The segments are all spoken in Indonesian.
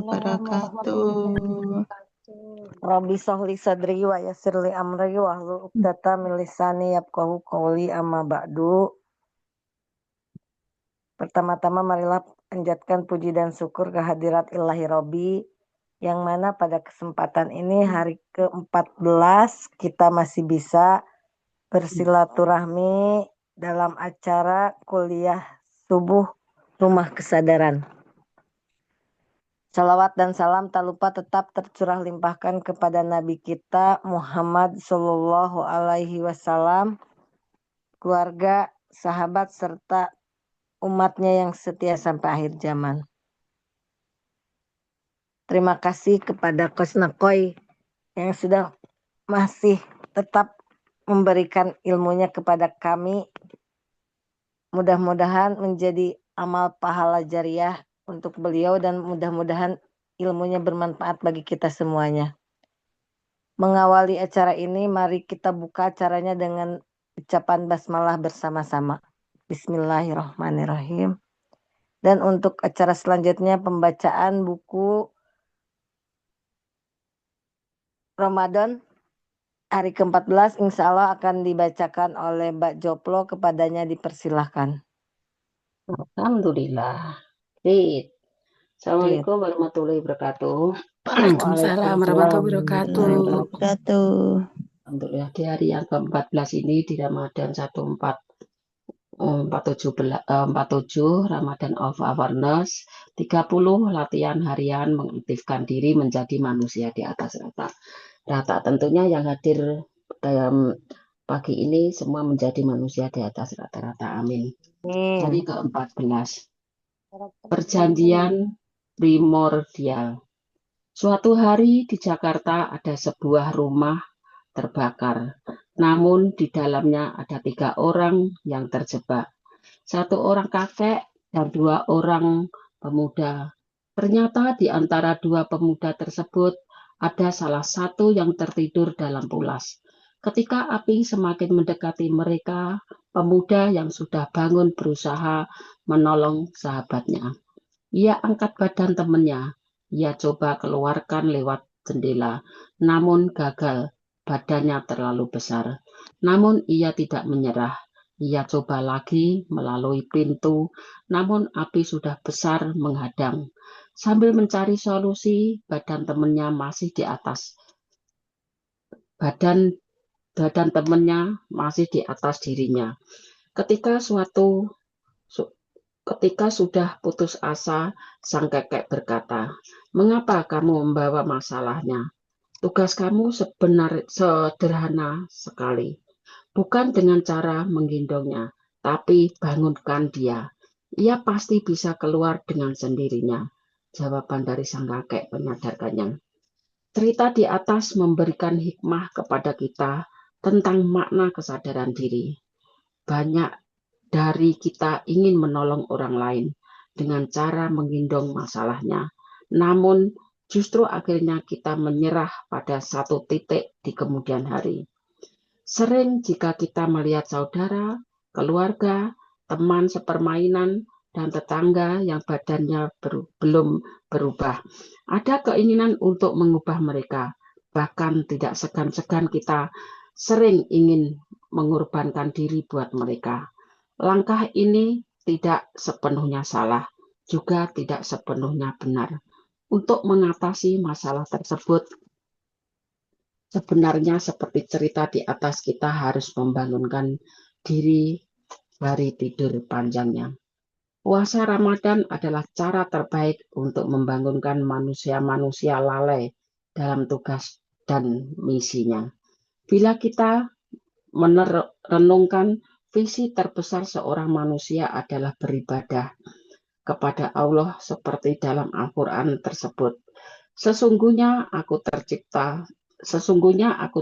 wabarakatuh. Rabbi sholli sadri wa yassirli amri wahlul 'uqdatam min lisani yafqahu qawli amma ba'du. Pertama-tama marilah panjatkan puji dan syukur kehadirat Ilahi Robbi, yang mana pada kesempatan ini hari ke-14 kita masih bisa bersilaturahmi dalam acara kuliah subuh Rumah Kesadaran. Salawat dan salam tak lupa tetap tercurah limpahkan kepada Nabi kita Muhammad Sallallahu Alaihi Wasallam, keluarga, sahabat, serta umatnya yang setia sampai akhir zaman. Terima kasih kepada Coach Nakoy yang sudah masih tetap memberikan ilmunya kepada kami. Mudah-mudahan menjadi amal pahala jariah untuk beliau dan mudah-mudahan ilmunya bermanfaat bagi kita semuanya. Mengawali acara ini, mari kita buka acaranya dengan ucapan basmalah bersama-sama. Bismillahirrahmanirrahim. Dan untuk acara selanjutnya pembacaan buku Ramadan hari ke-14 insya Allah akan dibacakan oleh Mbak Joplo, kepadanya dipersilahkan. Alhamdulillah. Baik. Assalamualaikum warahmatullahi wabarakatuh. Waalaikumsalam warahmatullahi wabarakatuh. Alhamdulillah, di hari yang ke-14 ini di Ramadan 1447 Ramadan of Awareness 30 latihan harian mengaktifkan diri menjadi manusia di atas rata. Tentunya yang hadir dalam pagi ini semua menjadi manusia di atas rata-rata. Amin. Hari ke-14. Perjanjian primordial. Suatu hari di Jakarta ada sebuah rumah terbakar. Namun di dalamnya ada 3 orang yang terjebak. 1 orang kakek dan 2 orang pemuda. Ternyata di antara 2 pemuda tersebut ada salah satu yang tertidur dalam pulas. Ketika api semakin mendekati mereka, pemuda yang sudah bangun berusaha menolong sahabatnya. Ia angkat badan temannya. Ia coba keluarkan lewat jendela, namun gagal. Badannya terlalu besar. Namun ia tidak menyerah. Ia coba lagi melalui pintu, namun api sudah besar menghadang. Sambil mencari solusi, badan temannya masih di atas. Badan temannya masih di atas dirinya. Ketika sudah putus asa, sang kakek berkata, "Mengapa kamu membawa masalahnya? Tugas kamu sederhana sekali. Bukan dengan cara menggendongnya, tapi bangunkan dia. Ia pasti bisa keluar dengan sendirinya." Jawaban dari sang kakek menyadarkannya. Cerita di atas memberikan hikmah kepada kita tentang makna kesadaran diri. Banyak dari kita ingin menolong orang lain dengan cara menggendong masalahnya. Namun justru akhirnya kita menyerah pada satu titik di kemudian hari. Sering jika kita melihat saudara, keluarga, teman sepermainan, dan tetangga yang badannya belum berubah, ada keinginan untuk mengubah mereka. Bahkan tidak segan-segan kita sering ingin mengorbankan diri buat mereka. Langkah ini tidak sepenuhnya salah, juga tidak sepenuhnya benar. Untuk mengatasi masalah tersebut, sebenarnya seperti cerita di atas, kita harus membangunkan diri dari tidur panjangnya. Puasa Ramadan adalah cara terbaik untuk membangunkan manusia-manusia lalai dalam tugas dan misinya. Bila kita merenungkan visi terbesar seorang manusia adalah beribadah kepada Allah seperti dalam Al-Quran tersebut. Sesungguhnya aku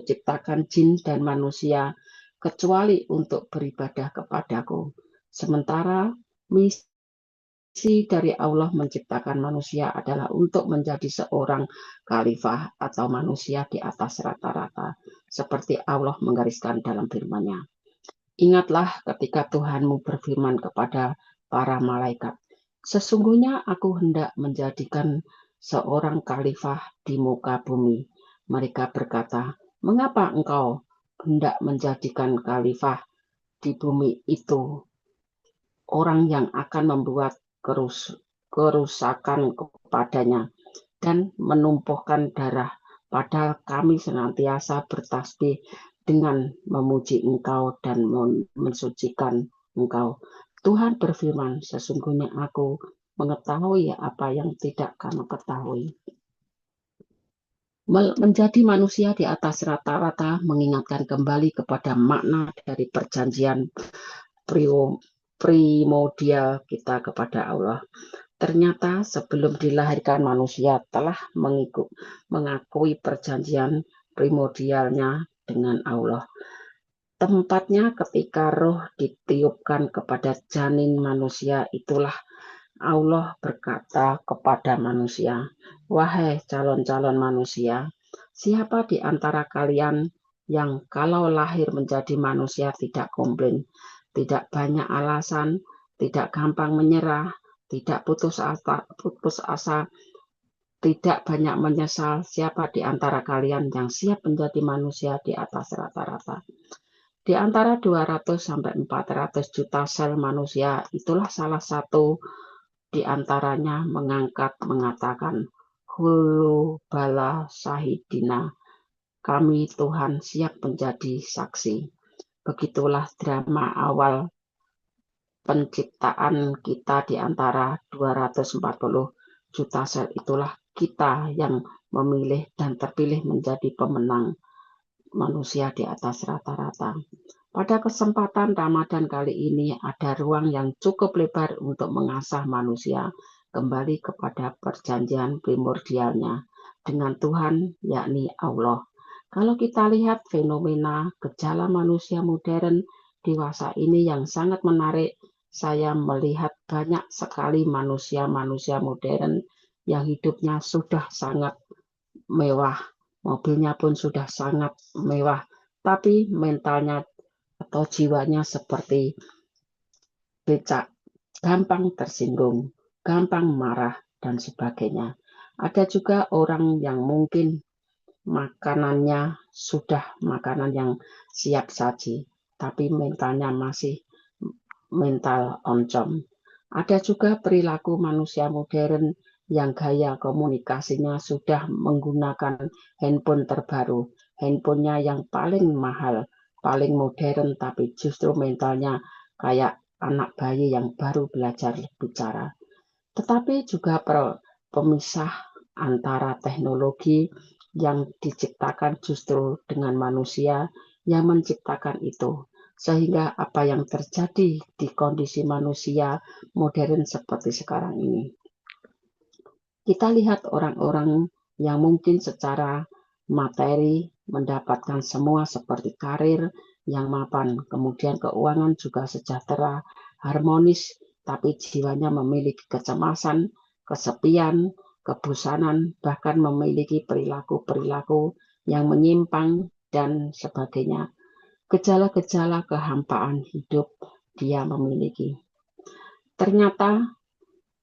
ciptakan jin dan manusia kecuali untuk beribadah kepadaku. Sementara misi dari Allah menciptakan manusia adalah untuk menjadi seorang khalifah atau manusia di atas rata-rata, seperti Allah menggariskan dalam firman-Nya. Ingatlah ketika Tuhanmu berfirman kepada para malaikat, "Sesungguhnya aku hendak menjadikan seorang khalifah di muka bumi. Mereka berkata, "Mengapa engkau hendak menjadikan khalifah di bumi itu orang yang akan membuat kerusakan kepadanya dan menumpuhkan darah, padahal kami senantiasa bertasbih dengan memuji Engkau dan mensucikan Engkau." Tuhan berfirman, "Sesungguhnya aku mengetahui apa yang tidak kamu ketahui." Menjadi manusia di atas rata-rata mengingatkan kembali kepada makna dari perjanjian primordial kita kepada Allah. Ternyata sebelum dilahirkan manusia telah mengakui perjanjian primordialnya dengan Allah. Tempatnya ketika roh ditiupkan kepada janin manusia, itulah Allah berkata kepada manusia, "Wahai calon-calon manusia, siapa di antara kalian yang kalau lahir menjadi manusia tidak komplain, tidak banyak alasan, tidak gampang menyerah, tidak putus asa, tidak banyak menyesal? Siapa di antara kalian yang siap menjadi manusia di atas rata-rata?" Di antara 200 sampai 400 juta sel manusia, itulah salah satu di antaranya mengatakan, "Hulu bala sahidina, kami Tuhan siap menjadi saksi." Begitulah drama awal penciptaan kita. Di antara 240 juta sel itulah kita yang memilih dan terpilih menjadi pemenang manusia di atas rata-rata. Pada kesempatan Ramadan kali ini ada ruang yang cukup lebar untuk mengasah manusia kembali kepada perjanjian primordialnya dengan Tuhan, yakni Allah. Kalau kita lihat fenomena gejala manusia modern dewasa ini yang sangat menarik, saya melihat banyak sekali manusia-manusia modern yang hidupnya sudah sangat mewah, mobilnya pun sudah sangat mewah, tapi mentalnya atau jiwanya seperti becak, gampang tersinggung, gampang marah, dan sebagainya. Ada juga orang yang mungkin makanannya sudah makanan yang siap saji, tapi mentalnya masih mental oncom. Ada juga perilaku manusia modern yang gaya komunikasinya sudah menggunakan handphone terbaru, handphonenya yang paling mahal, paling modern, tapi justru mentalnya kayak anak bayi yang baru belajar bicara. Tetapi juga pemisah antara teknologi yang diciptakan justru dengan manusia yang menciptakan itu. Sehingga apa yang terjadi di kondisi manusia modern seperti sekarang ini. Kita lihat orang-orang yang mungkin secara materi mendapatkan semua seperti karir yang mapan, kemudian keuangan juga sejahtera, harmonis, tapi jiwanya memiliki kecemasan, kesepian, kebosanan, bahkan memiliki perilaku-perilaku yang menyimpang dan sebagainya. Gejala-gejala kehampaan hidup dia memiliki. Ternyata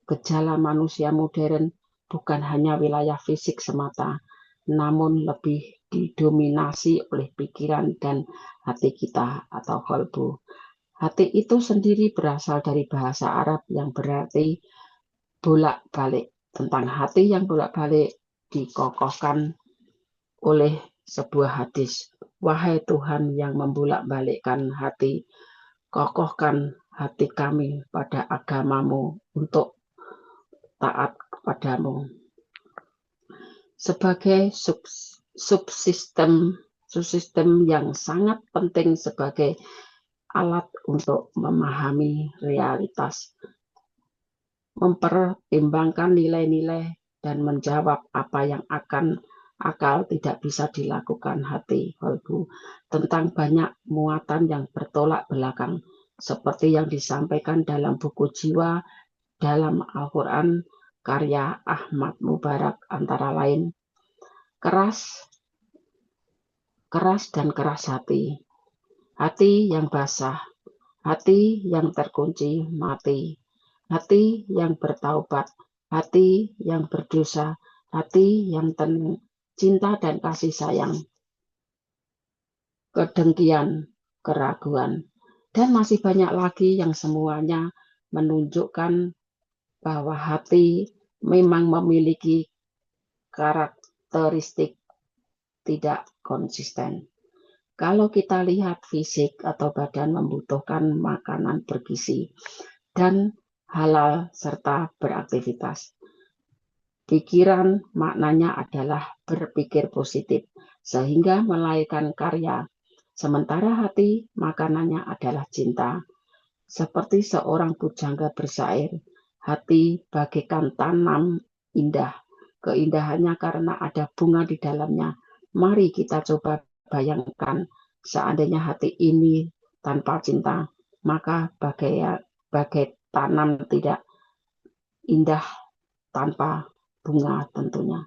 gejala manusia modern bukan hanya wilayah fisik semata, namun lebih didominasi oleh pikiran dan hati kita atau qalbu. Hati itu sendiri berasal dari bahasa Arab yang berarti bolak-balik. Tentang hati yang bolak-balik dikokohkan oleh sebuah hadis. "Wahai Tuhan yang membolak-balikkan hati, kokohkan hati kami pada agamamu untuk taat kepadamu." Sebagai subsistem yang sangat penting sebagai alat untuk memahami realitas, mempertimbangkan nilai-nilai, dan menjawab apa yang akan akal tidak bisa dilakukan hati qalbu. Tentang banyak muatan yang bertolak belakang, seperti yang disampaikan dalam buku Jiwa dalam Al-Quran karya Ahmad Mubarak, antara lain keras dan keras hati, hati yang basah, hati yang terkunci mati, hati yang bertaubat, hati yang berdosa, hati yang tenang, cinta dan kasih sayang, kedengkian, keraguan, dan masih banyak lagi yang semuanya menunjukkan bahwa hati memang memiliki karakteristik tidak konsisten. Kalau kita lihat fisik atau badan membutuhkan makanan bergizi dan halal serta beraktivitas. Pikiran maknanya adalah berpikir positif sehingga melahirkan karya. Sementara hati makanannya adalah cinta. Seperti seorang pujangga bersair, hati bagaikan tanam indah. Keindahannya karena ada bunga di dalamnya. Mari kita coba bayangkan seandainya hati ini tanpa cinta, maka bagai tanam tidak indah tanpa bunga tentunya.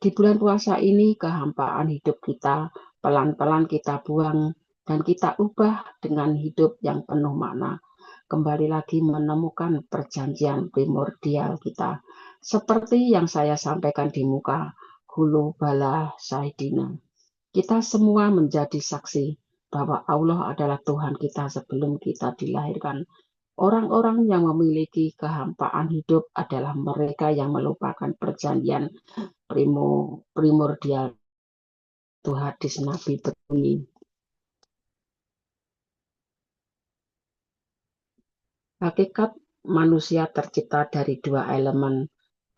Di bulan puasa ini kehampaan hidup kita pelan-pelan kita buang dan kita ubah dengan hidup yang penuh makna. Kembali lagi menemukan perjanjian primordial kita. Seperti yang saya sampaikan di muka Hulu Bala Saidina. Kita semua menjadi saksi bahwa Allah adalah Tuhan kita sebelum kita dilahirkan. Orang-orang yang memiliki kehampaan hidup adalah mereka yang melupakan perjanjian primordial. Itu hadis Nabi berbunyi, hakikat manusia tercipta dari dua elemen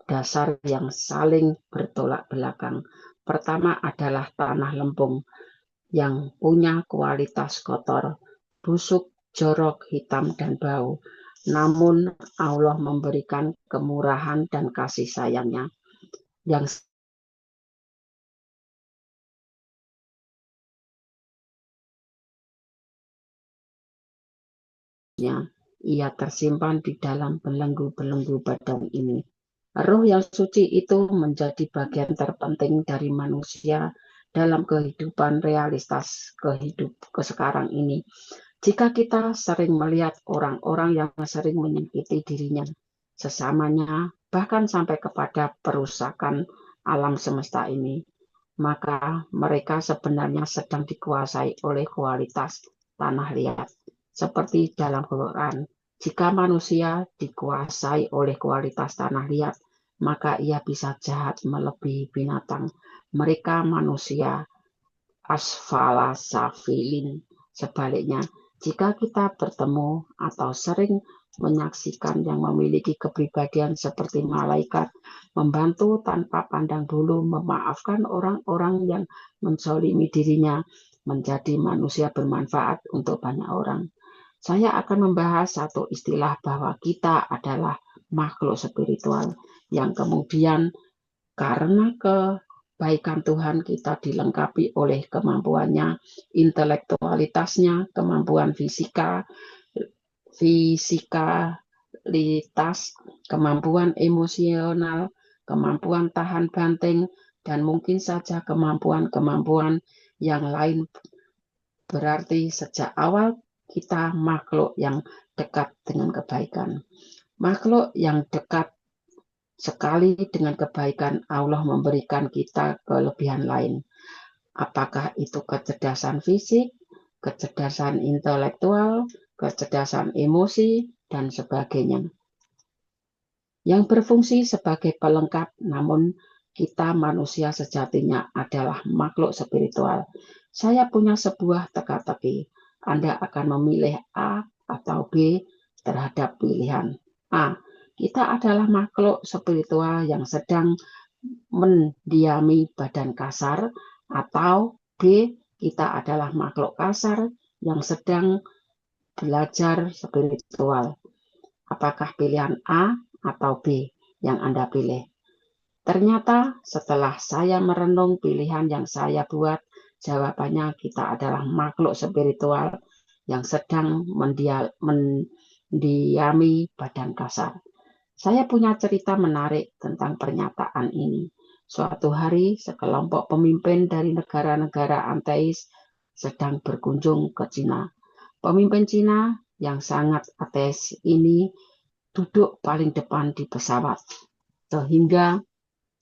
dasar yang saling bertolak belakang. Pertama adalah tanah lempung yang punya kualitas kotor, busuk, jorok, hitam, dan bau. Namun Allah memberikan kemurahan dan kasih sayangnya yang ia tersimpan di dalam belenggu-belenggu badan ini. Roh yang suci itu menjadi bagian terpenting dari manusia dalam kehidupan realitas sekarang ini. Jika kita sering melihat orang-orang yang sering menyakiti dirinya, sesamanya, bahkan sampai kepada perusakan alam semesta ini, maka mereka sebenarnya sedang dikuasai oleh kualitas tanah liat. Seperti dalam Quran, jika manusia dikuasai oleh kualitas tanah liat, maka ia bisa jahat melebihi binatang. Mereka manusia asfala safilin. Sebaliknya, jika kita bertemu atau sering menyaksikan yang memiliki kepribadian seperti malaikat, membantu tanpa pandang bulu, memaafkan orang-orang yang menzalimi dirinya, menjadi manusia bermanfaat untuk banyak orang. Saya akan membahas satu istilah bahwa kita adalah makhluk spiritual yang kemudian karena kebaikan Tuhan kita dilengkapi oleh kemampuannya, intelektualitasnya, kemampuan fisikalitas, kemampuan emosional, kemampuan tahan banting, dan mungkin saja kemampuan-kemampuan yang lain. Berarti sejak awal kita makhluk yang dekat dengan kebaikan. Makhluk yang dekat sekali dengan kebaikan Allah memberikan kita kelebihan lain. Apakah itu kecerdasan fisik, kecerdasan intelektual, kecerdasan emosi, dan sebagainya. Yang berfungsi sebagai pelengkap, namun kita manusia sejatinya adalah makhluk spiritual. Saya punya sebuah teka-teki. Anda akan memilih A atau B terhadap pilihan A. Kita adalah makhluk spiritual yang sedang mendiami badan kasar, atau B, kita adalah makhluk kasar yang sedang belajar spiritual. Apakah pilihan A atau B yang Anda pilih? Ternyata setelah saya merenung pilihan yang saya buat, jawabannya kita adalah makhluk spiritual yang sedang mendiami badan kasar. Saya punya cerita menarik tentang pernyataan ini. Suatu hari, sekelompok pemimpin dari negara-negara ateis sedang berkunjung ke Cina. Pemimpin Cina yang sangat ateis ini duduk paling depan di pesawat, sehingga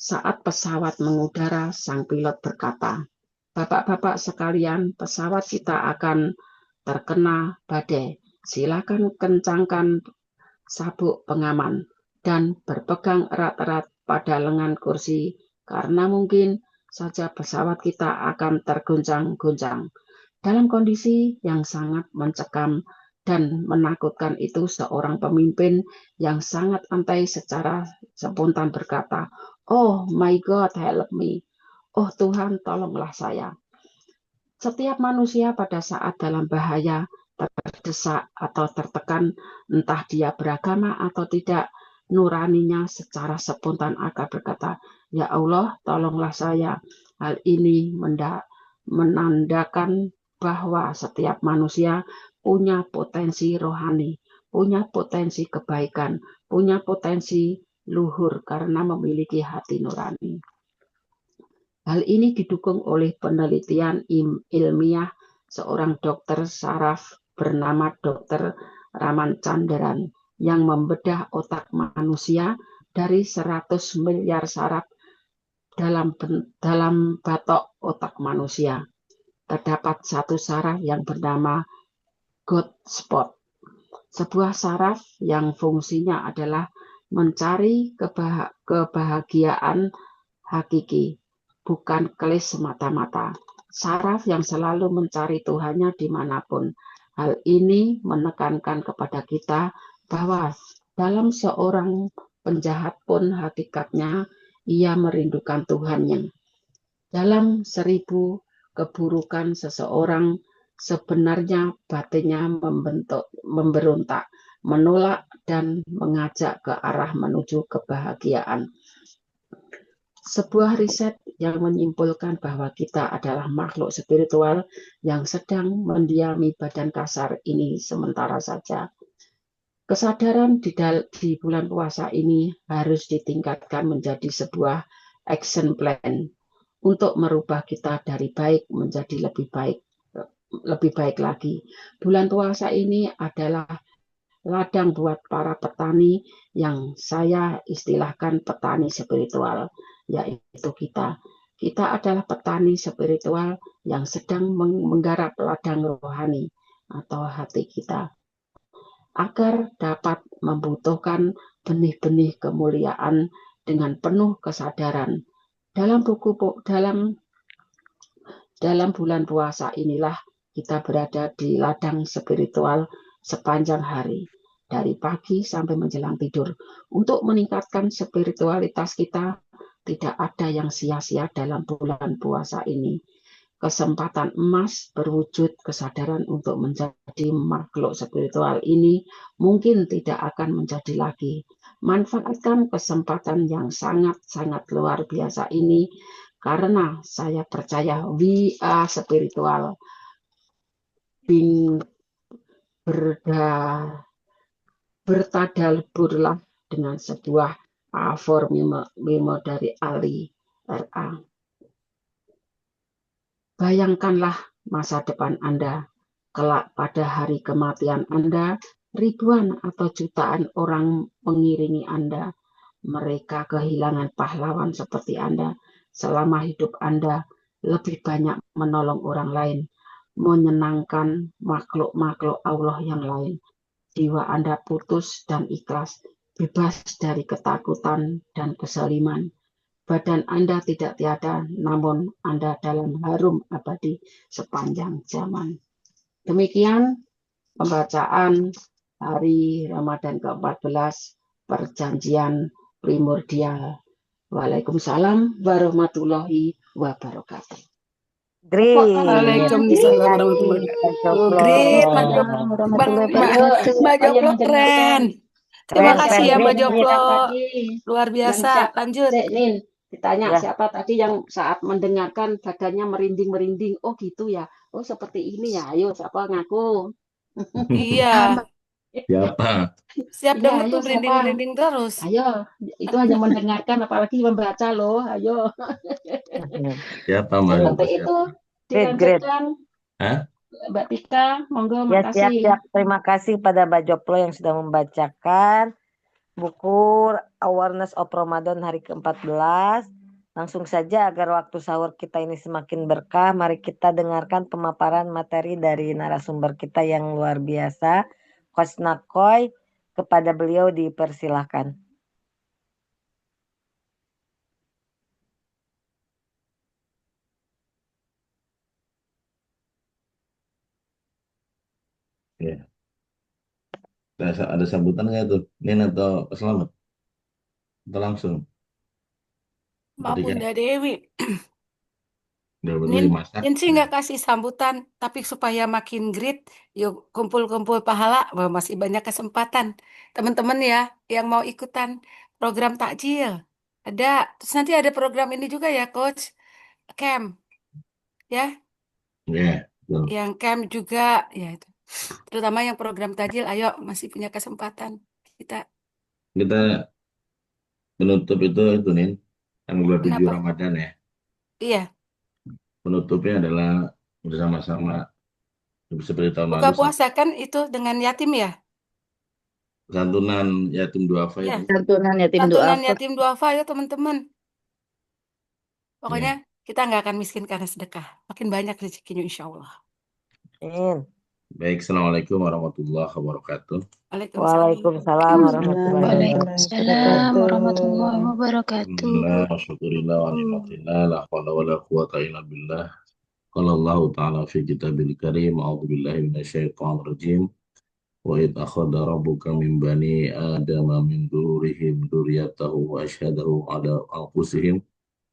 Saat pesawat mengudara, sang pilot berkata, "Bapak-bapak sekalian, pesawat kita akan terkena badai. Silakan kencangkan sabuk pengaman dan berpegang erat-erat pada lengan kursi karena mungkin saja pesawat kita akan terguncang-guncang." Dalam kondisi yang sangat mencekam dan menakutkan itu, seorang pemimpin yang sangat santai secara spontan berkata, "Oh my God, help me. Oh Tuhan, tolonglah saya." Setiap manusia pada saat dalam bahaya, terdesak atau tertekan, entah dia beragama atau tidak, nuraninya secara spontan akan berkata, "Ya Allah, tolonglah saya." Hal ini menandakan bahwa setiap manusia punya potensi rohani, punya potensi kebaikan, punya potensi luhur karena memiliki hati nurani. Hal ini didukung oleh penelitian ilmiah seorang dokter saraf bernama Dr. Raman Chandran yang membedah otak manusia dari 100 miliar saraf dalam batok otak manusia. Terdapat satu saraf yang bernama God spot, sebuah saraf yang fungsinya adalah mencari kebahagiaan hakiki, bukan kelis semata-mata. Saraf yang selalu mencari Tuhannya dimanapun. Hal ini menekankan kepada kita bahwa dalam seorang penjahat pun hakikatnya ia merindukan Tuhannya. Dalam 1000 keburukan seseorang, sebenarnya batinnya memberontak, menolak dan mengajak ke arah menuju kebahagiaan. Sebuah riset yang menyimpulkan bahwa kita adalah makhluk spiritual yang sedang mendiami badan kasar ini sementara saja. Kesadaran di bulan puasa ini harus ditingkatkan menjadi sebuah action plan untuk merubah kita dari baik menjadi lebih baik lagi. Bulan puasa ini adalah ladang buat para petani yang saya istilahkan petani spiritual, yaitu kita. Kita adalah petani spiritual yang sedang menggarap ladang rohani atau hati kita, agar dapat membutuhkan benih-benih kemuliaan dengan penuh kesadaran. Dalam bulan puasa inilah kita berada di ladang spiritual sepanjang hari, dari pagi sampai menjelang tidur. Untuk meningkatkan spiritualitas kita, tidak ada yang sia-sia dalam bulan puasa ini. Kesempatan emas berwujud kesadaran untuk menjadi makhluk spiritual ini mungkin tidak akan menjadi lagi. Manfaatkan kesempatan yang sangat-sangat luar biasa ini, karena saya percaya we are spiritual being. Bertadalburlah dengan sebuah aforisme dari Ali R.A. Bayangkanlah masa depan Anda, kelak pada hari kematian Anda, ribuan atau jutaan orang mengiringi Anda. Mereka kehilangan pahlawan seperti Anda. Selama hidup Anda lebih banyak menolong orang lain, menyenangkan makhluk-makhluk Allah yang lain. Jiwa Anda putus dan ikhlas, bebas dari ketakutan dan kesaliman. Badan Anda tidak tiada, namun Anda dalam harum abadi sepanjang zaman. Demikian pembacaan hari Ramadan ke-14 Perjanjian Primordial. Waalaikumsalam warahmatullahi wabarakatuh. Great. Waalaikumsalam warahmatullahi wabarakatuh. Great, Mbak Joplo keren. Terima kasih ya Mbak Joplo. Luar biasa. Lanjut. Nin, ditanya siapa tadi yang saat mendengarkan badannya merinding-merinding. Oh gitu ya. Oh seperti ini ya. Ayo siapa ngaku? Iya. Siapa? Siap dengar tuh merinding-merinding terus. Ayo, itu hanya mendengarkan apalagi membaca loh. Ayo. Siapa Mbak? Seperti itu dilanjutkan. Mbak Tika, monggo, makasih. Siap. Terima kasih pada Mbak Joplo yang sudah membacakan buku Awareness of Ramadan hari ke-14. Langsung saja agar waktu sahur kita ini semakin berkah, mari kita dengarkan pemaparan materi dari narasumber kita yang luar biasa, Coach Nakoy. Kepada beliau dipersilahkan. Ya. Ada sambutan nggak tuh? Nin atau Selamat? Atau langsung? Mbak Ketika Bunda Dewi. udah berdua Nin, dimasak. Nin sih nggak kasih sambutan, tapi supaya makin grit, yuk kumpul-kumpul pahala, wah, masih banyak kesempatan. Teman-teman ya, yang mau ikutan program takjil. Ada, terus nanti ada program ini juga ya, Coach, camp, ya, Ya, betul. yang camp juga, ya itu. Terutama yang program takjil, ayo masih punya kesempatan. Kita, Kita menutup itu Nin, tanggal 27 kenapa? Ramadan ya. Iya, Penutupnya adalah bersama-sama seperti tahun buka lalu puasa kan itu dengan yatim ya? santunan yatim duafa Iya, itu. Santunan yatim santunan duafa. yatim duafa ya teman-teman. Pokoknya Ya. kita nggak akan miskin karena sedekah. Makin banyak rezekinya insya Allah. Baik, Assalamualaikum warahmatullahi wabarakatuh. Waalaikumsalam. Waalaikumsalam warahmatullahi Waalaikumsalam warahmatullahi wabarakatuh. wabarakatuh. Alhamdulillah, wa syukurillah, wa ni'matillah, la hawla wa la quwata illa billah. Qala Allah Ta'ala fi kitabil karim, a'udzu billahi minasyaitonir rajim. Wa id akhadha rabbuka min bani adama min dzurriyyihim dzurriyyatahum wa asyhadahum ala anfusihim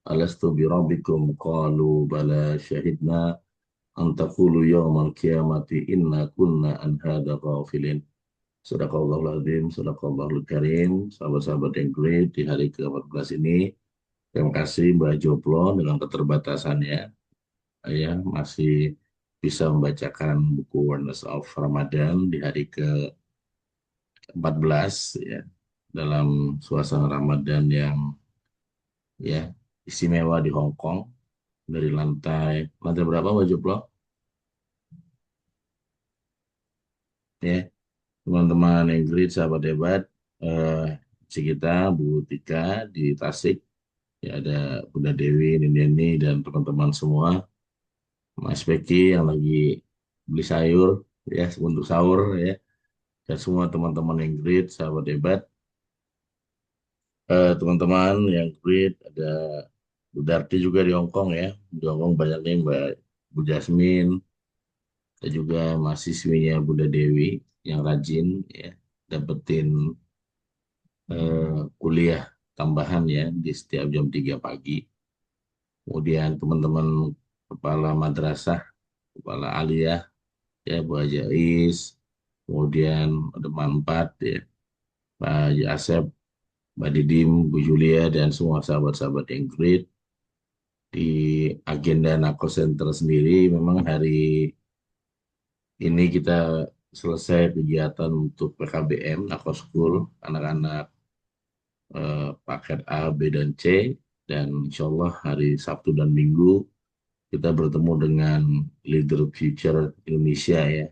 alastu bi rabbikum qalu bala syahidna an taqulu yawmal qiyamati inna kunna an hadza ghafilin. Sadaqallahul azim, sadaqallahul karim. Sahabat-sahabat yang great, di hari ke-14 ini terima kasih Mbak Joplo dengan keterbatasannya ya masih bisa membacakan buku Awareness of Ramadan di hari ke-14 ya dalam suasana Ramadan yang ya istimewa di Hong Kong dari lantai berapa Mbak Joplo? Ya, teman-teman yang great, sahabat hebat, si kita Bu Tika di Tasik, ya ada Bunda Dewi, Nindeni, dan teman-teman semua, Mas Beki yang lagi beli sayur, ya untuk sahur, ya, dan semua teman-teman yang great, sahabat hebat, teman-teman yang great, ada Bu Darti juga di Hong Kong ya, di Hong Kong banyak nih Mbak Bu Jasmine, ada juga mahasiswinya Bunda Dewi yang rajin, ya, dapetin kuliah tambahan ya di setiap jam 3 pagi. Kemudian teman-teman kepala madrasah, kepala aliyah, ya Bu Haji Ais, kemudian ada Manfaat ya, Pak Haji Asep, Mbak Didim, Bu Julia, dan semua sahabat-sahabat yang great. Di agenda Nako Center sendiri, memang hari ini kita selesai kegiatan untuk PKBM, Nako School, anak-anak paket A, B, dan C, dan insya Allah hari Sabtu dan Minggu kita bertemu dengan Leader Future Indonesia ya,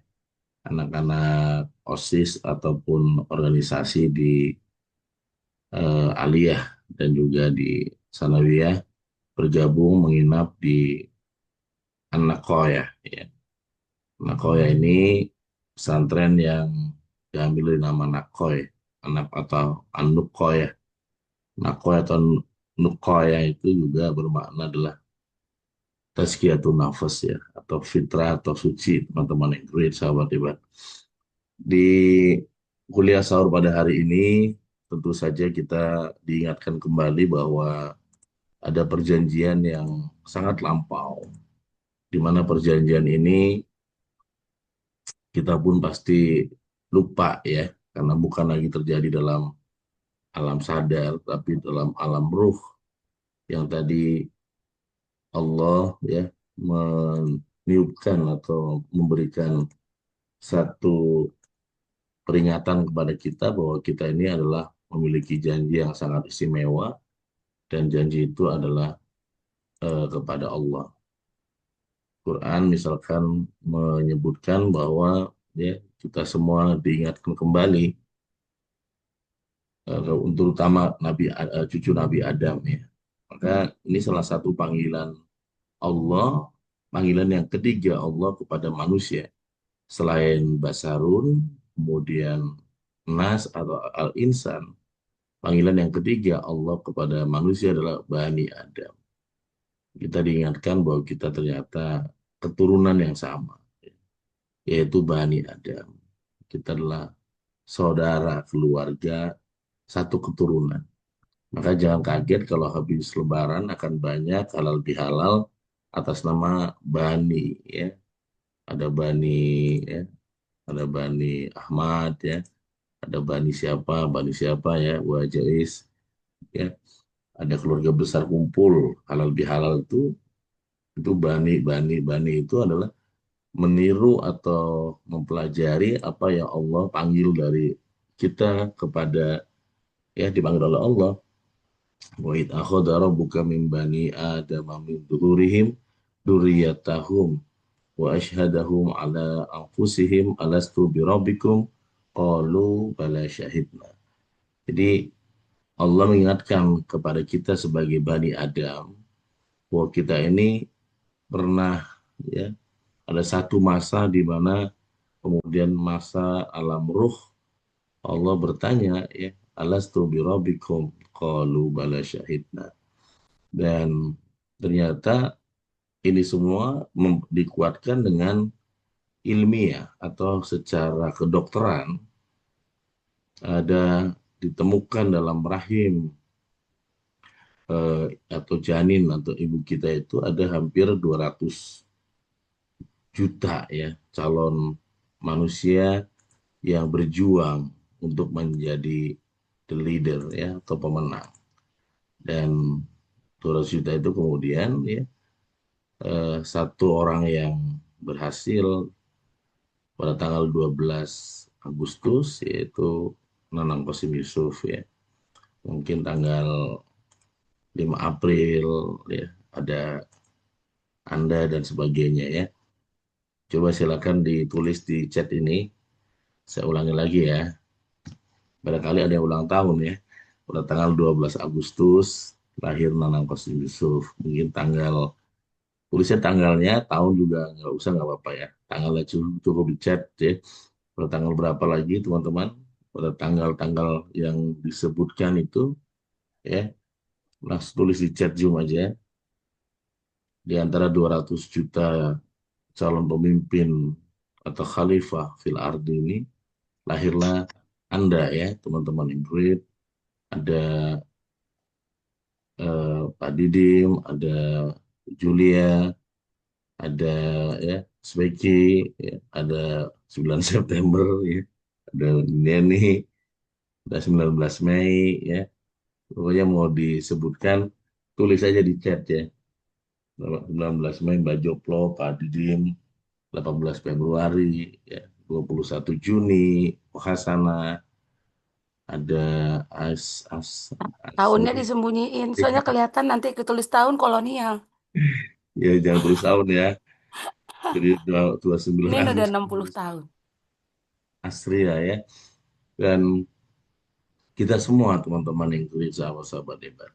anak-anak OSIS ataupun organisasi di Aliyah dan juga di Sanawiyah bergabung menginap di An-Nakoya ya. Nakoya ini pesantren yang diambil dari nama Nakoy, anak atau An-Nukoya. Nakoya atau Nukoya itu juga bermakna adalah tazkiyatun nafas ya, atau fitrah atau suci, teman-teman yang great, sahabat hebat. Di kuliah sahur pada hari ini tentu saja kita diingatkan kembali bahwa ada perjanjian yang sangat lampau, di mana perjanjian ini kita pun pasti lupa ya, karena bukan lagi terjadi dalam alam sadar, tapi dalam alam ruh yang tadi Allah ya meniupkan atau memberikan satu peringatan kepada kita bahwa kita ini adalah memiliki janji yang sangat istimewa, dan janji itu adalah kepada Allah. Quran misalkan menyebutkan bahwa ya kita semua diingatkan kembali untuk utama cucu Nabi Adam ya. Maka ini salah satu panggilan Allah, panggilan yang ketiga Allah kepada manusia. Selain Basarun, kemudian Nas atau Al-Insan, panggilan yang ketiga Allah kepada manusia adalah Bani Adam. Kita diingatkan bahwa kita ternyata keturunan yang sama, yaitu Bani Adam. Kita adalah saudara, keluarga, satu keturunan. Maka jangan kaget kalau habis Lebaran akan banyak halal bihalal atas nama Bani, ya. Ada Bani, ya. Ada Bani Ahmad, ya. Ada Bani siapa ya, Bu Ajais, ya. Ada keluarga besar kumpul halal bihalal itu Bani itu adalah meniru atau mempelajari apa yang Allah panggil dari kita kepada, ya, dipanggil oleh Allah. Wa id akhadha rabbuka min bani adama min dzurriyyahim dzurriyyatahum wa asyhadahum ala anfusihim alastu birabbikum qalu bala syahidna. Jadi Allah mengingatkan kepada kita sebagai Bani Adam bahwa kita ini pernah, ya, ada satu masa di mana kemudian masa alam ruh Allah bertanya, ya, alastu birabbikum qalu bala syahidna. Dan ternyata ini semua dikuatkan dengan ilmiah atau secara kedokteran. Ada ditemukan dalam rahim atau janin atau ibu kita itu ada hampir 200 juta, ya, calon manusia yang berjuang untuk menjadi the leader, ya, atau pemenang. Dan 200 juta itu kemudian, ya, satu orang yang berhasil pada tanggal 12 Agustus yaitu Nanang Qasim Yusuf, ya. Mungkin tanggal 5 April, ya, ada Anda dan sebagainya, ya. Coba silakan ditulis di chat ini. Saya ulangi lagi, ya. Barangkali ada yang ulang tahun, ya. Pada tanggal 12 Agustus lahir Nanang Qasim Yusuf. Mungkin tulisnya tanggalnya, tahun juga nggak usah, nggak apa-apa, ya. Tanggalnya cukup di chat, ya. Pada tanggal berapa lagi, teman-teman? Pada tanggal-tanggal yang disebutkan itu, ya. Langsung tulis di chat Zoom aja. Di antara 200 juta calon pemimpin atau khalifah fil ardi ini, lahirlah Anda, ya, teman-teman Ingrid. Ada Pak Didim, ada Julia, ada, ya, Speki, ya, ada 9 September, ya, ada Neni, ada 19 Mei, ya. Pokoknya mau disebutkan, tulis aja di chat, ya. 19 Mei Mbak Joplo, Pak Didim, 18 Februari, ya, 21 Juni, Hasana, ada Tahunnya Asri. disembunyiin, soalnya kelihatan nanti ketulis tahun kolonial. Ya, jangan tulis tahun, ya. Jadi 29 Ini udah Agustus 60 tahun. Asria, ya. Dan kita semua teman-teman yang tulis, sahabat-sahabat hebat.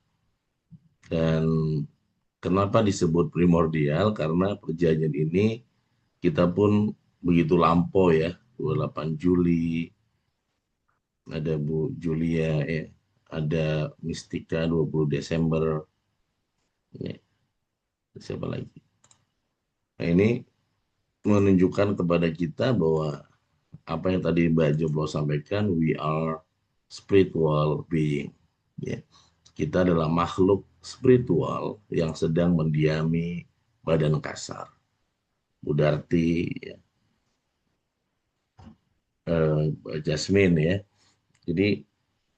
Dan kenapa disebut primordial? Karena perjanjian ini kita pun begitu lampau, ya. 28 Juli, ada Bu Julia, ya. Ada Mistika 20 Desember, ya. Siapa lagi? Nah, ini menunjukkan kepada kita bahwa apa yang tadi Mbak Joblo sampaikan, we are spiritual being, ya. Kita adalah makhluk spiritual yang sedang mendiami badan kasar. Budarti, ya. Jasmine, ya. Jadi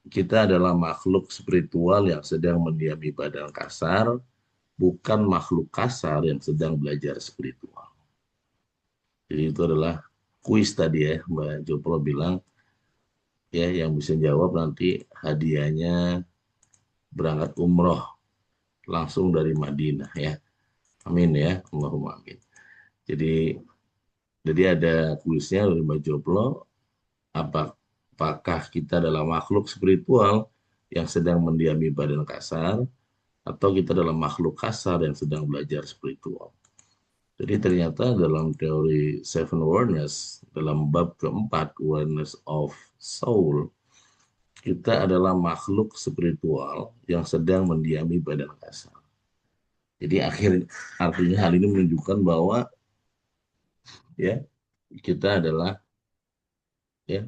kita adalah makhluk spiritual yang sedang mendiami badan kasar, bukan makhluk kasar yang sedang belajar spiritual. Jadi itu adalah kuis tadi, ya, Mbak Jopro bilang, ya, yang bisa jawab nanti hadiahnya berangkat umroh langsung dari Madinah, ya. Amin, ya. Allahumma amin. Jadi ada kuisnya dari Mbak Joplo, apa apakah kita adalah makhluk spiritual yang sedang mendiami badan kasar, atau kita adalah makhluk kasar yang sedang belajar spiritual. Jadi ternyata dalam teori Seven Awareness, dalam bab keempat, Awareness of Soul, kita adalah makhluk spiritual yang sedang mendiami badan kasar. Jadi artinya hal ini menunjukkan bahwa ya kita adalah ya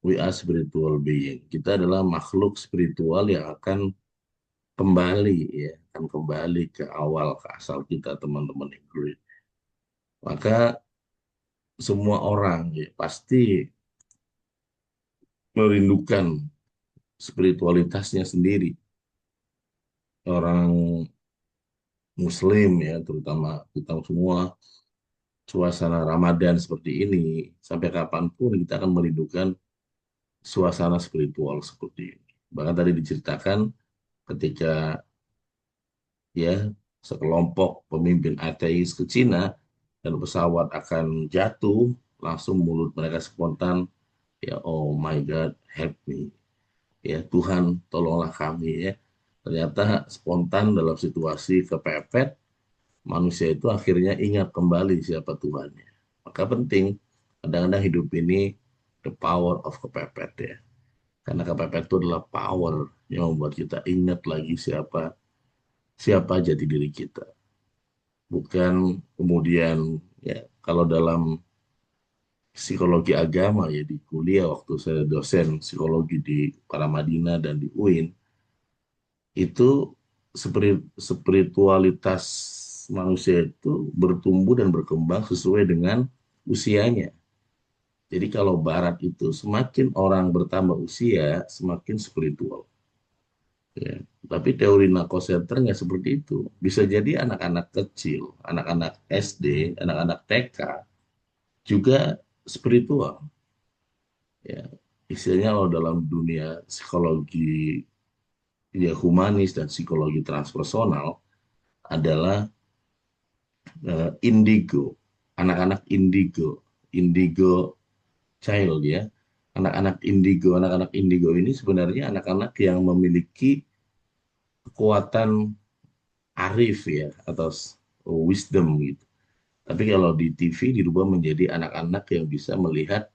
we are spiritual being. Kita adalah makhluk spiritual yang akan kembali akan kembali ke awal, ke asal kita, teman-teman yang great. Maka semua orang pasti merindukan spiritualitasnya sendiri. Orang Muslim terutama kita semua, suasana Ramadan seperti ini, sampai kapanpun kita akan merindukan suasana spiritual seperti ini. Bahkan tadi diceritakan ketika sekelompok pemimpin ateis ke Cina dan pesawat akan jatuh, langsung mulut mereka spontan, oh my God, help me. Tuhan, tolonglah kami. Ternyata spontan dalam situasi kepepet, manusia itu akhirnya ingat kembali siapa Tuhannya. Maka penting, kadang-kadang hidup ini the power of kepepet Karena kepepet itu adalah power yang membuat kita ingat lagi siapa jati diri kita. Bukan kemudian kalau dalam psikologi agama di kuliah waktu saya dosen psikologi di Paramadina dan di UIN, itu spiritualitas manusia itu bertumbuh dan berkembang sesuai dengan usianya. Jadi kalau barat itu semakin orang bertambah usia, semakin spiritual. Tapi teori Narco Center nggak seperti itu. Bisa jadi anak-anak kecil, anak-anak SD, anak-anak TK juga spiritual. Istilahnya kalau dalam dunia psikologi humanis dan psikologi transpersonal adalah indigo, anak-anak indigo child anak-anak indigo ini sebenarnya anak-anak yang memiliki kekuatan arif atau wisdom gitu. Tapi kalau di TV dirubah menjadi anak-anak yang bisa melihat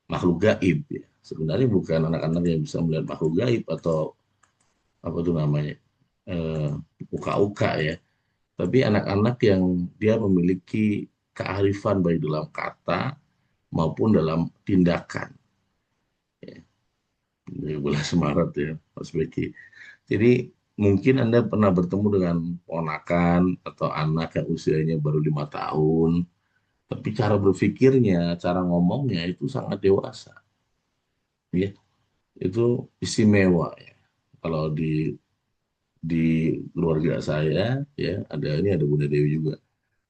makhluk gaib Sebenarnya bukan anak-anak yang bisa melihat makhluk gaib atau apa itu namanya uka-uka tapi anak-anak yang dia memiliki kearifan baik dalam kata maupun dalam tindakan. 12 Maret Mas Beki. Jadi mungkin Anda pernah bertemu dengan ponakan atau anak yang usianya baru 5 tahun, tapi cara berpikirnya, cara ngomongnya itu sangat dewasa. Itu istimewa Kalau di keluarga saya ada Bunda Dewi juga.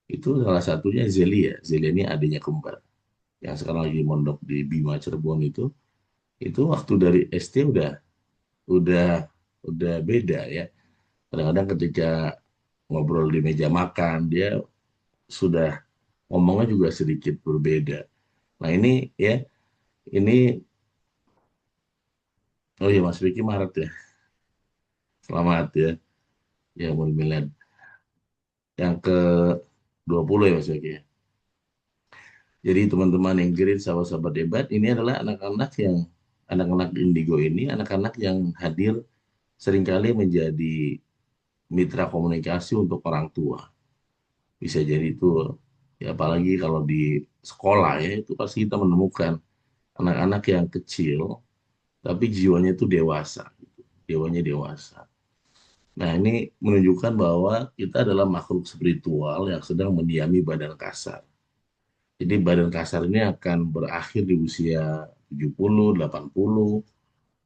Itu salah satunya Zelia. Zelia ini adiknya kembar yang sekarang lagi mondok di Bima Cirebon itu waktu dari SD udah beda Kadang-kadang ketika ngobrol di meja makan dia sudah ngomongnya juga sedikit berbeda. Nah ini oh iya Mas Vicky Maret Selamat Umur Milad yang ke 20 Mas Vicky Jadi teman-teman yang kirim sahabat-sahabat debat ini adalah anak-anak indigo ini anak-anak yang hadir seringkali menjadi mitra komunikasi untuk orang tua. Bisa jadi itu apalagi kalau di sekolah itu pasti kita menemukan anak-anak yang kecil tapi jiwanya itu dewasa jiwanya dewasa. Nah ini menunjukkan bahwa kita adalah makhluk spiritual yang sedang mendiami badan kasar. Jadi badan kasar ini akan berakhir di usia 70, 80,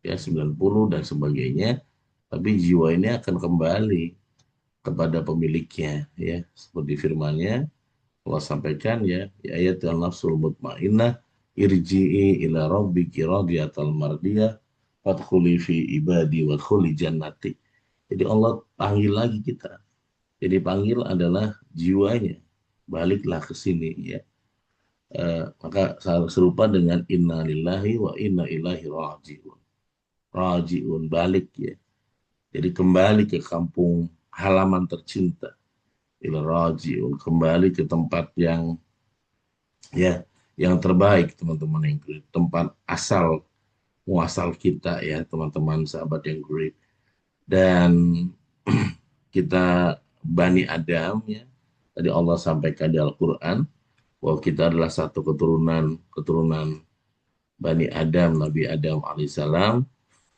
90 dan sebagainya. Tapi jiwa ini akan kembali kepada pemiliknya seperti firman-Nya Allah sampaikan ayat al-nafsul mutmainnah irji'i ila rabbiki radiyatan mardiyah fadkhuli fi ibadi wadkhuli jannati. Jadi Allah panggil lagi kita. Jadi panggil adalah jiwanya, baliklah ke sini Maka serupa dengan inna lillahi wa inna ilaihi rajiun. Rajiun, balik ya. Jadi kembali ke kampung halaman tercinta. Ila rajiun, kembali ke tempat yang ya yang terbaik teman-teman yang great. Tempat asal muasal kita ya teman-teman sahabat yang great. Dan kita Bani Adam ya. Tadi Allah sampaikan di Al-Quran bahwa kita adalah satu keturunan Bani Adam, Nabi Adam alaihissalam.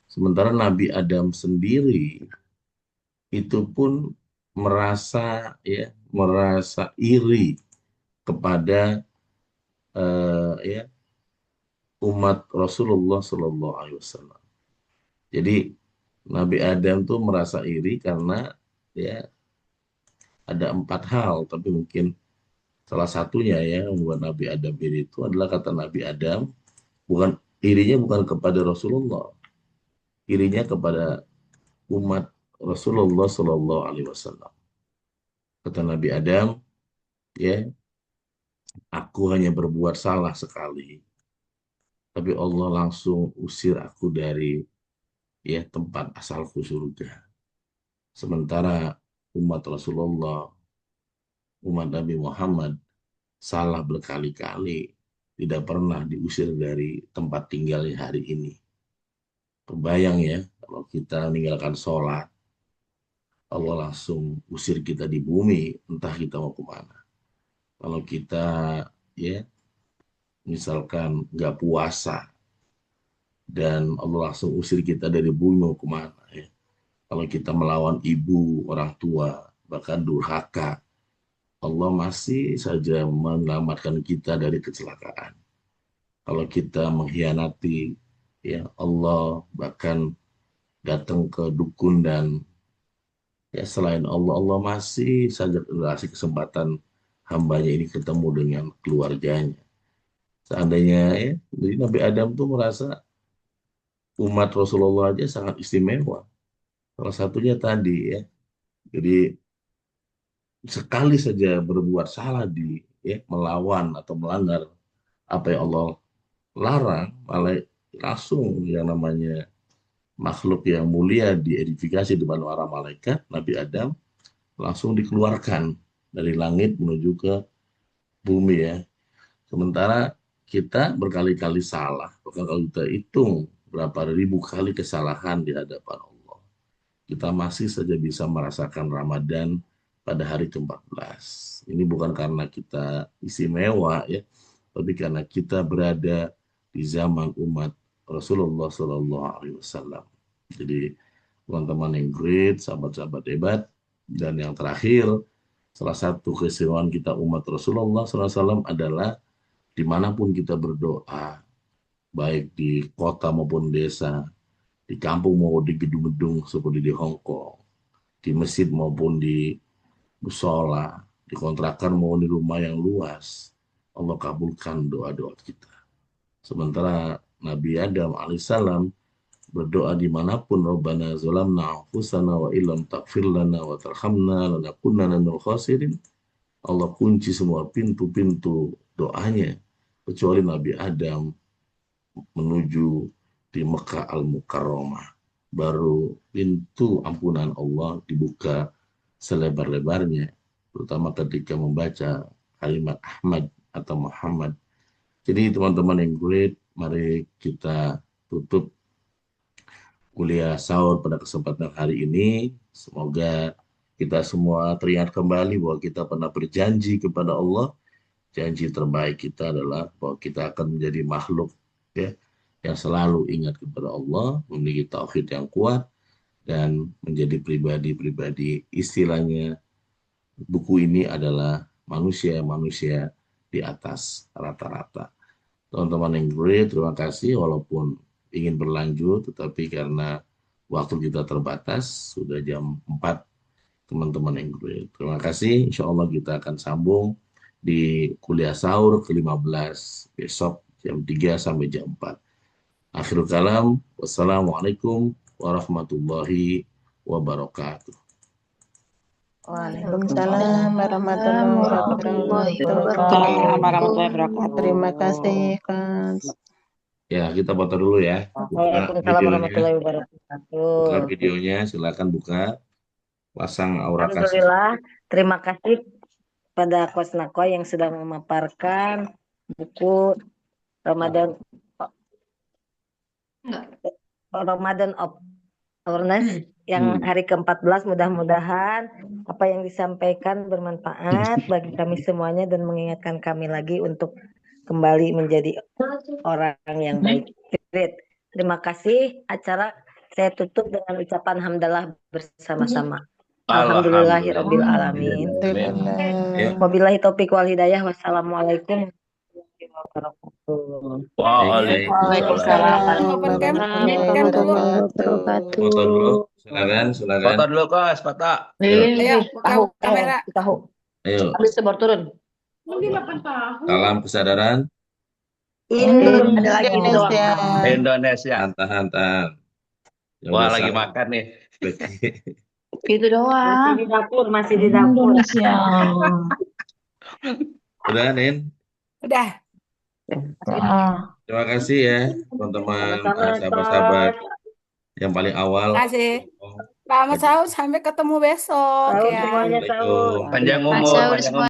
Sementara Nabi Adam sendiri itu pun merasa iri kepada ya umat Rasulullah Shallallahu Alaihi Wasallam. Jadi Nabi Adam tuh merasa iri karena ya ada 4 hal, tapi mungkin salah satunya ya yang membuat Nabi Adam iri itu adalah kata Nabi Adam irinya bukan kepada Rasulullah, irinya kepada umat Rasulullah Shallallahu Alaihi Wasallam. Kata Nabi Adam, ya aku hanya berbuat salah sekali, tapi Allah langsung usir aku dari ya tempat asalku surga. Sementara umat Rasulullah, umat Nabi Muhammad salah berkali-kali, tidak pernah diusir dari tempat tinggalnya hari ini. Kebayang ya, kalau kita meninggalkan sholat, Allah langsung usir kita di bumi, entah kita mau kemana. Kalau kita ya misalkan nggak puasa dan Allah langsung usir kita dari bumi mau kemana ya. Kalau kita melawan ibu, orang tua, bahkan durhaka, Allah masih saja menyelamatkan kita dari kecelakaan. Kalau kita mengkhianati, ya Allah bahkan datang ke dukun dan ya selain Allah, Allah masih saja kasih kesempatan hambanya ini ketemu dengan keluarganya. Seandainya ya, jadi Nabi Adam tuh merasa umat Rasulullah aja sangat istimewa. Salah satunya tadi ya, jadi sekali saja berbuat salah melawan atau melanggar apa yang Allah larang, malah langsung yang namanya makhluk yang mulia diedifikasi di depan para malaikat, Nabi Adam langsung dikeluarkan dari langit menuju ke bumi ya. Sementara kita berkali-kali salah, bahkan kalau kita hitung berapa ribu kali kesalahan di hadapan Allah, kita masih saja bisa merasakan Ramadan pada hari ke-14. Ini bukan karena kita istimewa ya, tapi karena kita berada di zaman umat Rasulullah Shallallahu Alaihi Wasallam. Jadi teman-teman yang great, sahabat-sahabat hebat, dan yang terakhir, salah satu keistimewaan kita umat Rasulullah SAW adalah dimanapun kita berdoa, baik di kota maupun desa, di kampung maupun di gedung-gedung seperti di Hong Kong, di masjid maupun di musola, di kontrakan maupun di rumah yang luas, Allah kabulkan doa-doa kita. Sementara Nabi Adam alaihissalam berdoa dimanapun, Rabbana zalamna anfusana wa illam taghfir lana wa tarhamna lanakunanna minal khasirin. Allah kunci semua pintu-pintu doanya kecuali Nabi Adam menuju di Mekah Al-Mukarramah. Baru pintu ampunan Allah dibuka selebar-lebarnya, terutama ketika membaca kalimat Ahmad atau Muhammad. Jadi teman-teman yang great, mari kita tutup kuliah sahur pada kesempatan hari ini. Semoga kita semua teringat kembali bahwa kita pernah berjanji kepada Allah. Janji terbaik kita adalah bahwa kita akan menjadi makhluk ya, yang selalu ingat kepada Allah, memiliki tauhid yang kuat, dan menjadi pribadi-pribadi, istilahnya buku ini adalah manusia-manusia di atas rata-rata. Teman-teman yang great, terima kasih walaupun ingin berlanjut, tetapi karena waktu kita terbatas, sudah jam 4, teman-teman yang great. Terima kasih, insya Allah kita akan sambung di kuliah sahur ke-15 besok jam 3 sampai jam 4. Akhirul kalam, wassalamualaikum warahmatullahi wabarakatuh. Waalaikumsalam warahmatullahi warahmatullahi wabarakatuh. wabarakatuh. warahmatullahi wabarakatuh. Terima kasih, Kak. Ya, kita foto dulu ya. Buka Waalaikumsalam videonya. warahmatullahi Buka wabarakatuh. videonya, silakan buka. Pasang aura kasih. Alhamdulillah, terima kasih pada Coach Nako yang sudah memaparkan buku Ramadan Ramadan of Awareness yang hari ke-14. Mudah-mudahan apa yang disampaikan bermanfaat bagi kami semuanya dan mengingatkan kami lagi untuk kembali menjadi orang yang baik. Great. Terima kasih. Acara saya tutup dengan ucapan hamdalah bersama-sama. Alhamdulillahirabbil alamin. Ya. Wabillahi taufik wal hidayah. Wassalamualaikum warahmatullahi wabarakatuh. Waalaikumsalam. Open cam, mute cam dulu. Foto dulu. Silakan. Foto dulu, Kos, foto. Ayo, buka kamera. Tahu. Ayo. Habis itu baru turun. Salam kesadaran. Ada lagi nih doang. Indonesia. Indonesia. Hantar. Ya Wah, udah, lagi salam. makan nih. Itu doang. Masih di dapur. Indonesia. Udah, Nin. Udah. Terima kasih ya, teman-teman, Sama-sama, sahabat-sahabat yang paling awal. Terima kasih. Selamat sahur, sampai ketemu besok Sahur ya. semuanya sahur. Assalamualaikum. Panjang umur, Sahur panjang umur.